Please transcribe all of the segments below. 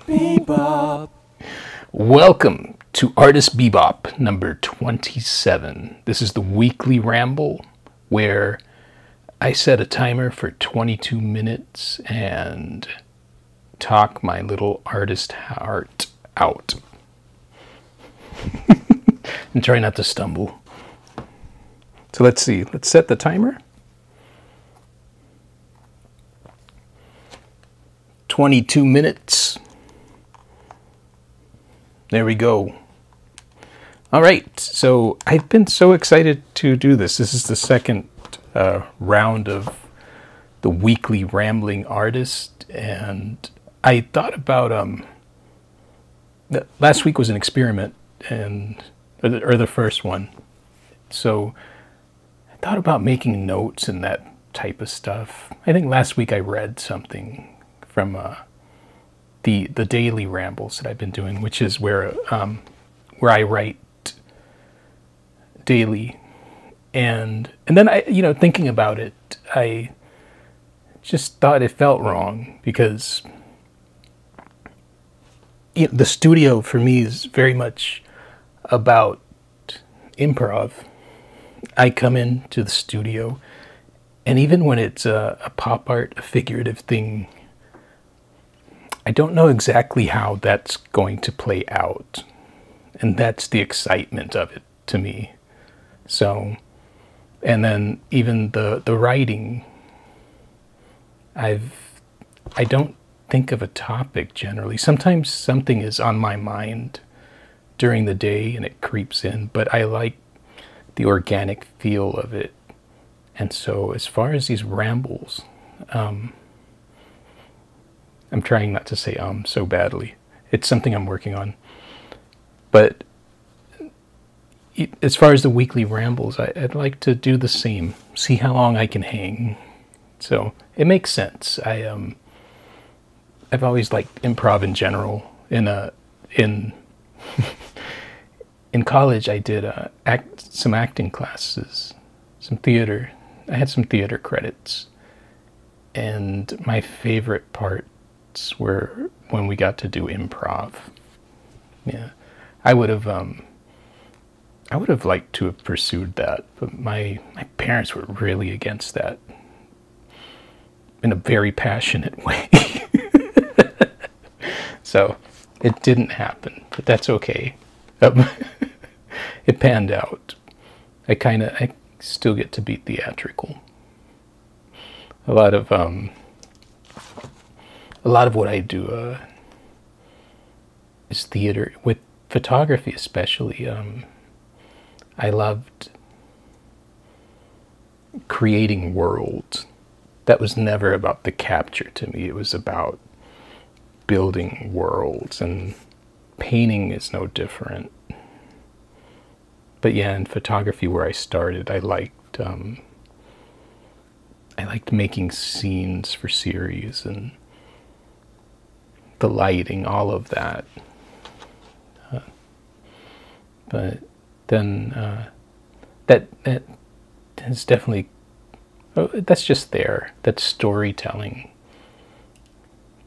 Bebop. Welcome to Artist Bebop number 27. This is the weekly ramble where I set a timer for 22 minutes and talk my little artist heart out. And try not to stumble. So let's see. Let's set the timer. 22 minutes. There we go. All right, so I've been so excited to do this. This is the second round of the weekly Rambling Artist, and I thought about last week was an experiment, or the first one. So I thought about making notes and that type of stuff. I think last week I read something from the daily rambles that I've been doing, which is where I write daily, and then I, thinking about it, I just thought it felt wrong because the studio for me is very much about improv. I come into the studio, and even when it's a pop art, a figurative thing, I don't know exactly how that's going to play out. And that's the excitement of it to me. So, and then even the writing, I don't think of a topic generally. Sometimes something is on my mind during the day and it creeps in, but I like the organic feel of it. And so as far as these rambles, I'm trying not to say so badly. It's something I'm working on. But as far as the weekly rambles, I'd like to do the same. See how long I can hang. So it makes sense. I've always liked improv in general. In college, I did some acting classes, some theater. I had some theater credits, and my favorite parts were when we got to do improv. Yeah, I would have liked to have pursued that, but my parents were really against that in a very passionate way. So it didn't happen, but that's okay. It panned out. I still get to be theatrical. A lot of what I do is theater, with photography especially. I loved creating worlds. That was never about the capture to me. It was about building worlds, and painting is no different. But yeah, in photography, where I started, I liked making scenes for series and the lighting, all of that. But then that is definitely, that's just there. That's storytelling,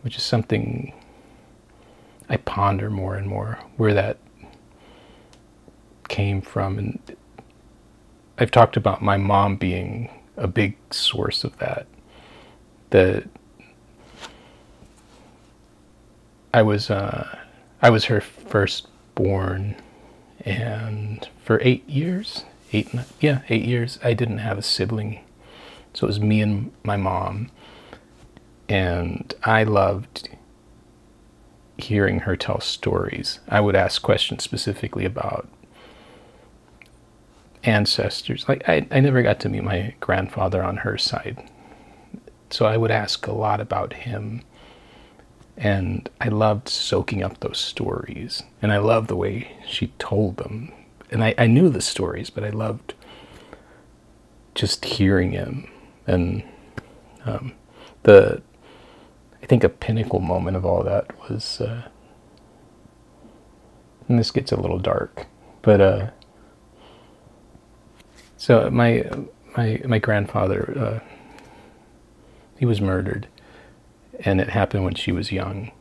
which is something I ponder more and more, where that came from. And I've talked about my mom being a big source of that. I was her firstborn, and for 8 years, 8 years, I didn't have a sibling. So it was me and my mom, and I loved hearing her tell stories. I would ask questions specifically about ancestors. Like I never got to meet my grandfather on her side, so I would ask a lot about him. And I loved soaking up those stories. And I loved the way she told them. And I knew the stories, but I loved just hearing him. And I think a pinnacle moment of all that was, and this gets a little dark, but so my grandfather, he was murdered. And it happened when she was young.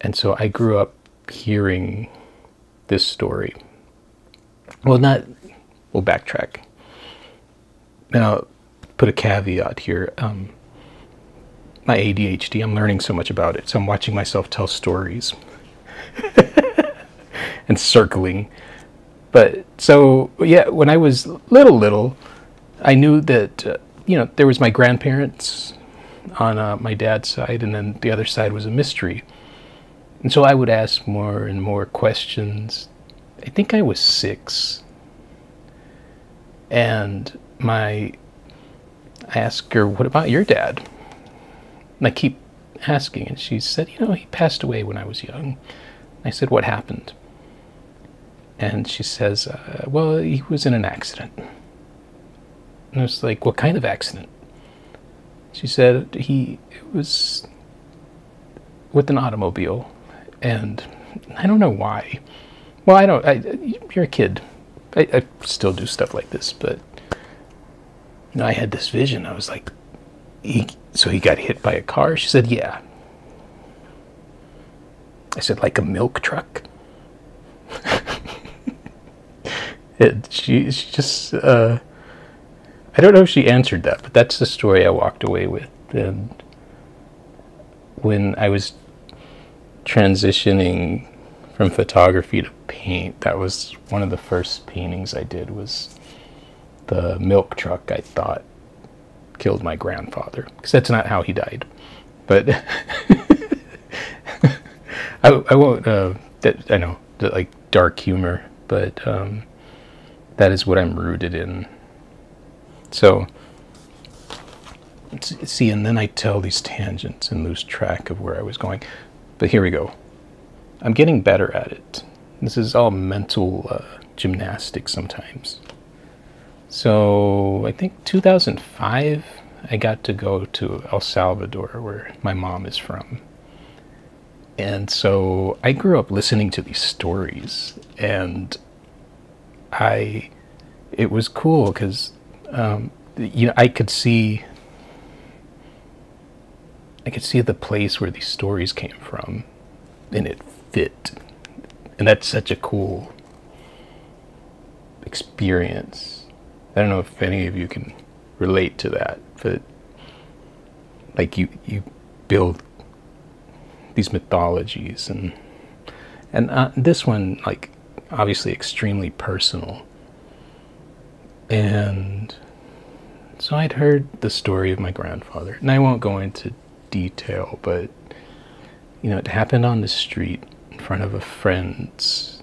And so I grew up hearing this story. We'll backtrack. Now, put a caveat here. My ADHD, I'm learning so much about it, so I'm watching myself tell stories and circling. But so, yeah, when I was little, I knew that, there was my grandparents on my dad's side, and then the other side was a mystery. And so I would ask more and more questions. I think I was 6. And I asked her, what about your dad? And I keep asking, and she said, he passed away when I was young. I said, what happened? And she says, well, he was in an accident. And I was like, what kind of accident? She said, it was with an automobile. And I don't know why. Well, you're a kid. I still do stuff like this, but I had this vision. I was like, so he got hit by a car? She said, yeah. I said, like a milk truck? She just, I don't know if she answered that, but that's the story I walked away with. And when I was transitioning from photography to paint, that was one of the first paintings I did, was the milk truck I thought killed my grandfather, because that's not how he died. But I won't, I know, like dark humor, but that is what I'm rooted in. So, see, and then I tell these tangents and lose track of where I was going. But here we go. I'm getting better at it. This is all mental gymnastics sometimes. So I think 2005, I got to go to El Salvador, where my mom is from. And so I grew up listening to these stories, and it was cool because, I could see the place where these stories came from, and it fit. And that's such a cool experience. I don't know if any of you can relate to that, but like you build these mythologies, and this one, like, obviously extremely personal. And so I'd heard the story of my grandfather, and I won't go into detail, but it happened on the street in front of a friend's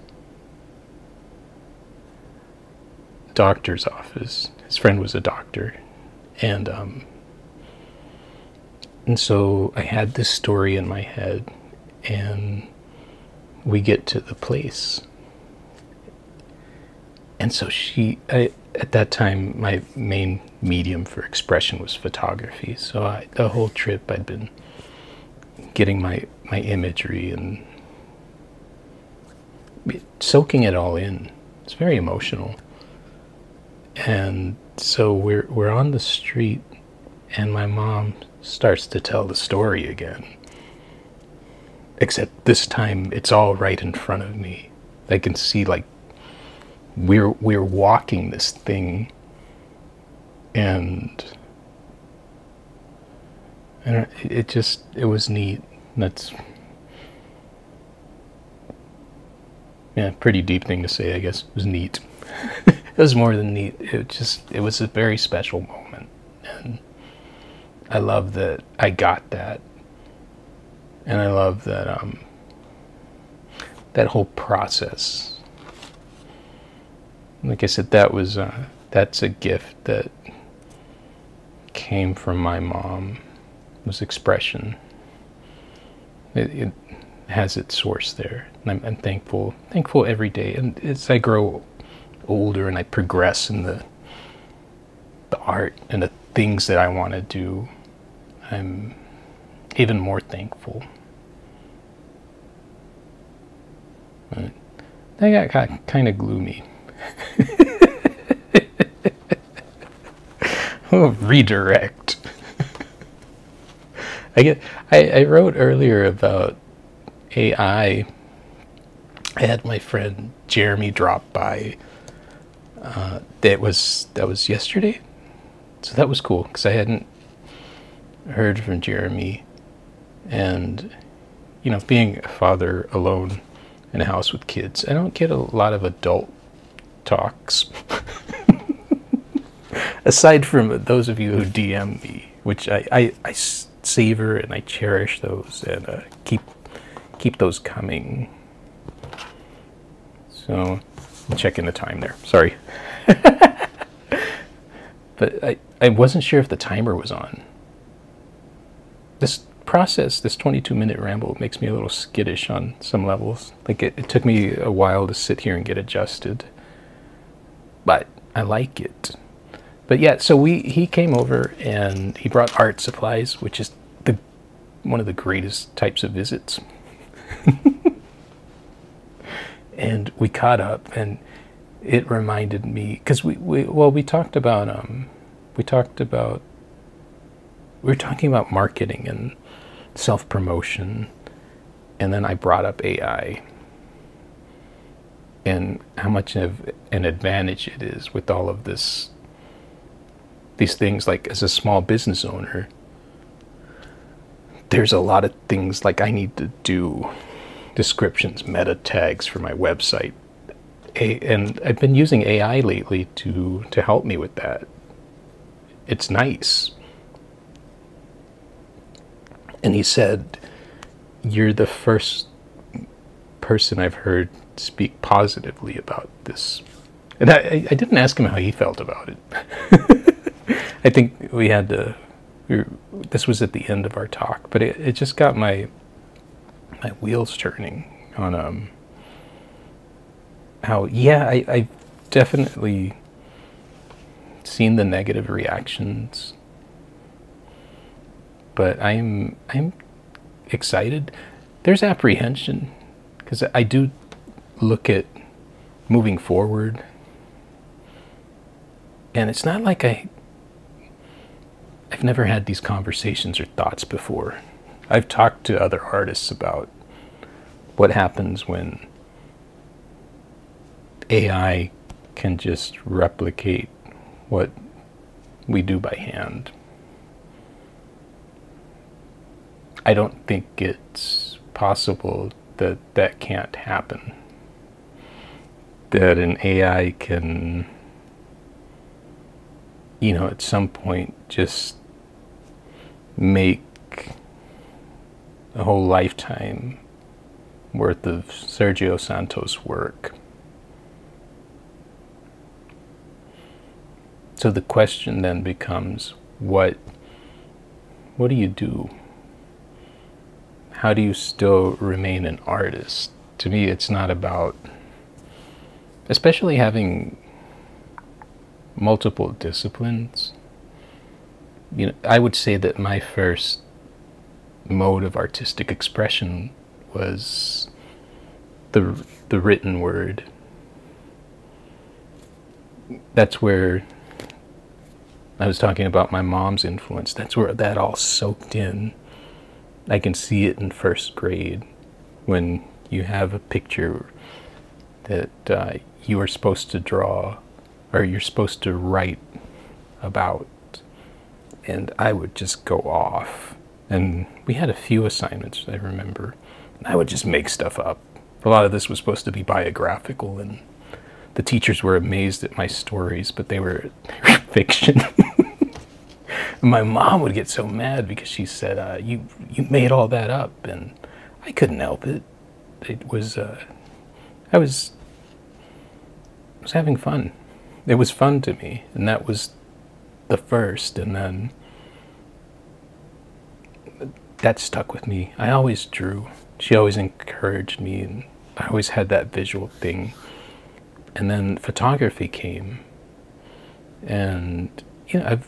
doctor's office. His friend was a doctor, and so I had this story in my head, and we get to the place, and so at that time, my main medium for expression was photography. So the whole trip, I'd been getting my imagery and soaking it all in. It's very emotional. And so we're on the street, and my mom starts to tell the story again. Except this time, it's all right in front of me. I can see, like, we're walking this thing, and it was neat. That's, pretty deep thing to say, I guess. It was neat. It was more than neat. It was a very special moment, and I love that I got that, and I love that that whole process. Like I said, that's a gift that came from my mom. Was expression. It has its source there, and I'm thankful every day. And as I grow older and I progress in the art and the things that I want to do, I'm even more thankful. But that got kind of gloomy. Oh, redirect. I wrote earlier about, AI, I had my friend Jeremy drop by. That was yesterday, so that was cool because I hadn't heard from Jeremy, and being a father alone in a house with kids, I don't get a lot of adult talks. Aside from those of you who DM me, which I savor and I cherish those, and keep those coming. So I'm checking the time there. Sorry. But I wasn't sure if the timer was on. This process, this 22-minute ramble, makes me a little skittish on some levels. Like it took me a while to sit here and get adjusted. But I like it. But yeah, so he came over and he brought art supplies, which is one of the greatest types of visits. And we caught up, and it reminded me, because we were talking about marketing and self-promotion, and then I brought up AI and how much of an advantage it is with all of these things. Like, as a small business owner, there's a lot of things like I need to do descriptions, meta tags for my website, and I've been using AI lately to help me with that. It's nice. And he said, "You're the first person I've heard speak positively about this." And I didn't ask him how he felt about it. I think this was at the end of our talk, but it just got my wheels turning on how, yeah, I've definitely seen the negative reactions, but I'm excited. There's apprehension, because I do look at moving forward, and it's not like I've never had these conversations or thoughts before. I've talked to other artists about what happens when AI can just replicate what we do by hand. I don't think it's possible that that can't happen. That an AI can, at some point just make a whole lifetime worth of Sergio Santos work. So the question then becomes, what do you do? How do you still remain an artist? To me, it's not about, especially having multiple disciplines. I would say that my first mode of artistic expression was the written word. That's where I was talking about my mom's influence. That's where that all soaked in. I can see it in first grade when you have a picture that you are supposed to draw, or you're supposed to write about, and I would just go off. And we had a few assignments, I remember, and I would just make stuff up. A lot of this was supposed to be biographical, and the teachers were amazed at my stories, but they were fiction. My mom would get so mad because she said, you made all that up, and I couldn't help it. It was, I was having fun. It was fun to me, and that was the first, and then that stuck with me. I always drew. She always encouraged me, and I always had that visual thing. And then photography came, and I've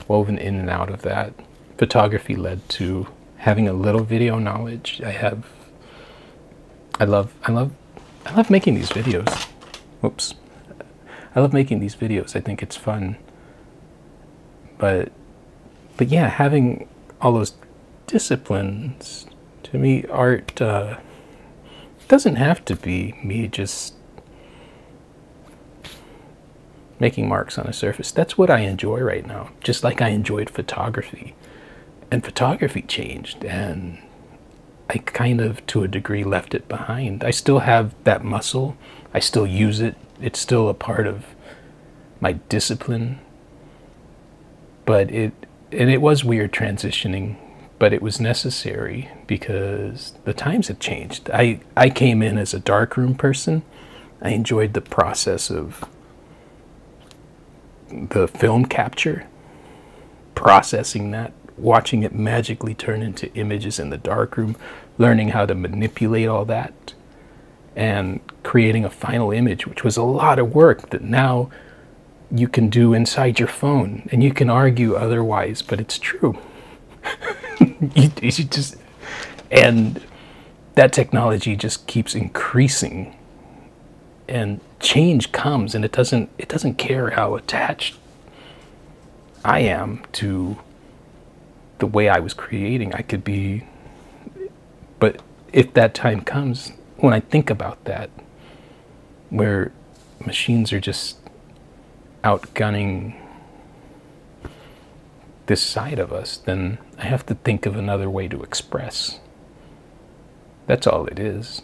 woven in and out of that. Photography led to having a little video knowledge. I love making these videos. Whoops. I love making these videos. I think it's fun. But yeah, having all those disciplines, to me, art doesn't have to be me just making marks on a surface. That's what I enjoy right now, just like I enjoyed photography. And photography changed, and I kind of, to a degree, left it behind. I still have that muscle. I still use it. It's still a part of my discipline. But it was weird transitioning, but it was necessary because the times had changed. I came in as a darkroom person. I enjoyed the process of the film capture, processing that, watching it magically turn into images in the darkroom, learning how to manipulate all that, and creating a final image, which was a lot of work that now you can do inside your phone, and you can argue otherwise, but it's true. you just, and that technology just keeps increasing, and change comes, and it doesn't care how attached I am to the way I was creating. I could be, but if that time comes, when I think about that, where machines are just outgunning this side of us, then I have to think of another way to express. That's all it is,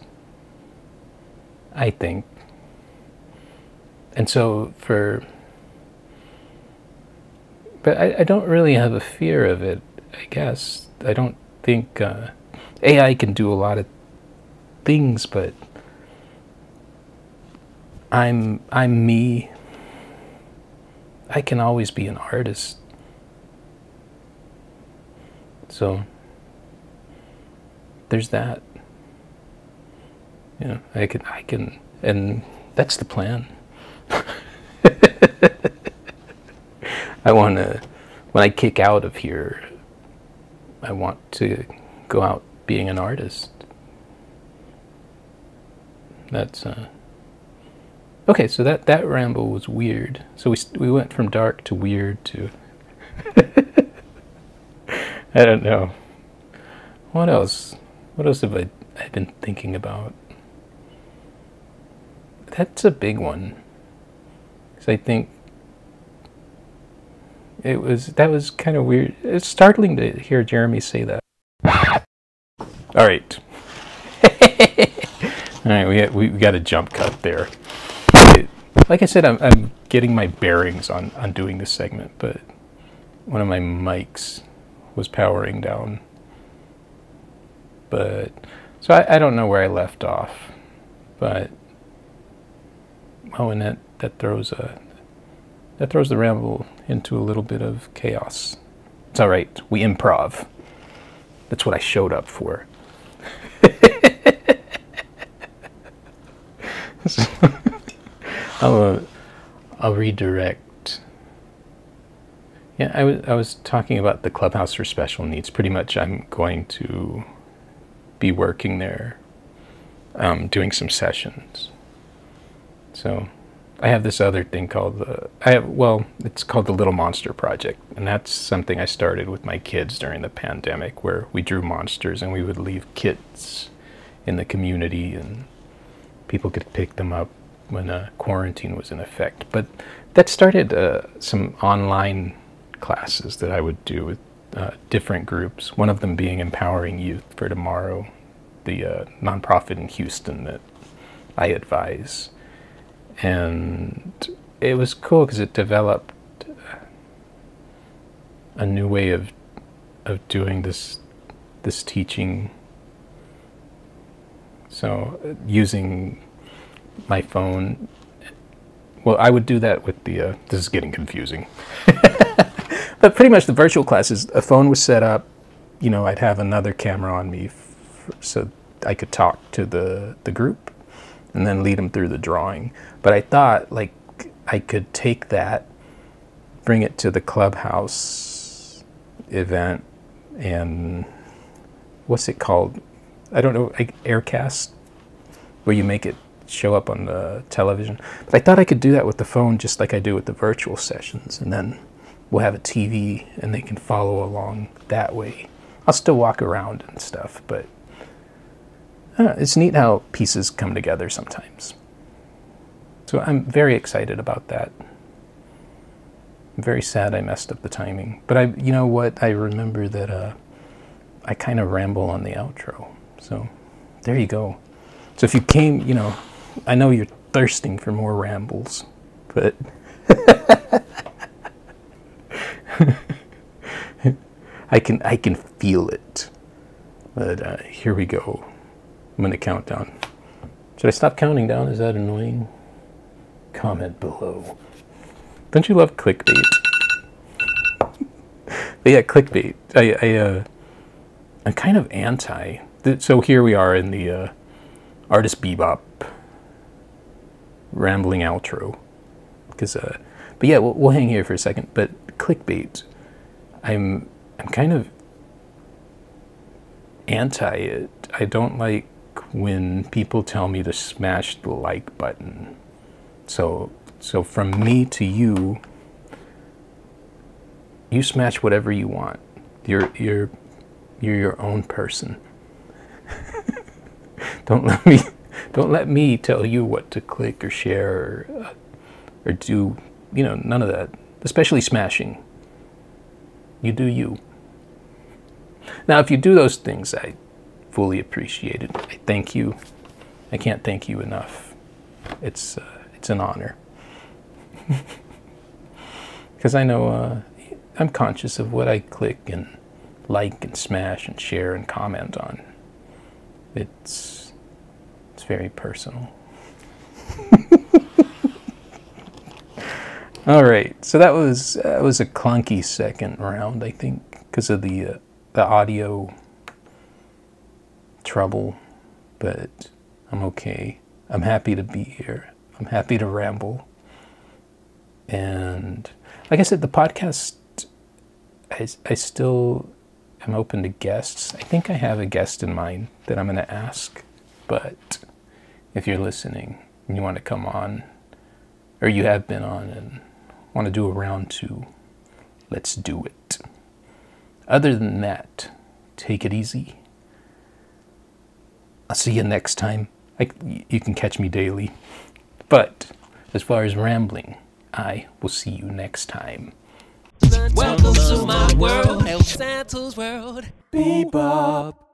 I think. And so but I don't really have a fear of it, I guess. I don't think AI can do a lot of things, but I'm me. I can always be an artist. So there's that. You know, I can, and that's the plan. I want to, when I kick out of here, I want to go out being an artist. That's okay. So that ramble was weird. So we went from dark to weird to I don't know. What else? What else have I've been thinking about? That's a big one. Because I think that was kind of weird. It's startling to hear Jeremy say that. All right. All right, we got a jump cut there. Like I said, I'm getting my bearings on doing this segment, but one of my mics was powering down. But so I don't know where I left off, but oh, and that throws the ramble into a little bit of chaos. It's all right. We improv. That's what I showed up for. I'll redirect. Yeah, I was talking about the Clubhouse for Special Needs. Pretty much, I'm going to be working there, doing some sessions. So I have this other thing called it's called the Little Monster Project, and that's something I started with my kids during the pandemic, where we drew monsters and we would leave kits in the community, and people could pick them up when quarantine was in effect. But that started some online classes that I would do with different groups, one of them being Empowering Youth for Tomorrow, the nonprofit in Houston that I advise. And it was cool because it developed a new way of doing this teaching. So using my phone, well, I would do that with the, this is getting confusing. But pretty much the virtual classes, a phone was set up, you know, I'd have another camera on me so I could talk to the group and then lead them through the drawing. But I thought, like, I could take that, bring it to the Clubhouse event, and what's it called? I don't know, like Aircast, where you make it show up on the television. But I thought I could do that with the phone, just like I do with the virtual sessions, and then we'll have a TV and they can follow along that way. I'll still walk around and stuff, but it's neat how pieces come together sometimes. So I'm very excited about that. I'm very sad I messed up the timing. But you know what? I remember that I kind of ramble on the outro. So there you go. So if you came, you know, I know you're thirsting for more rambles, but I can feel it. But here we go. I'm going to count down. Should I stop counting down? Is that annoying? Comment below. Don't you love clickbait? But yeah, clickbait. I'm kind of anti. So here we are in the Artist Bebop rambling outro. But yeah, we'll hang here for a second. But clickbait, I'm kind of anti it. I don't like when people tell me to smash the like button. So from me to you, you smash whatever you want. You're your own person. Don't let me tell you what to click or share or do, you know, none of that. Especially smashing. You do you. Now, if you do those things, I fully appreciate it. I thank you. I can't thank you enough. It's an honor. Because I know I'm conscious of what I click and like and smash and share and comment on. It's very personal. All right, so that was a clunky second round, I think, because of the audio trouble, but I'm okay. I'm happy to be here. I'm happy to ramble. And like I said, the podcast, I still am open to guests. I think I have a guest in mind that I'm going to ask, but if you're listening and you want to come on, or you have been on and want to do a round 2, let's do it. Other than that, take it easy. I'll see you next time. You can catch me daily. But as far as rambling, I will see you next time. Welcome to my world, El Santos world. Bebop.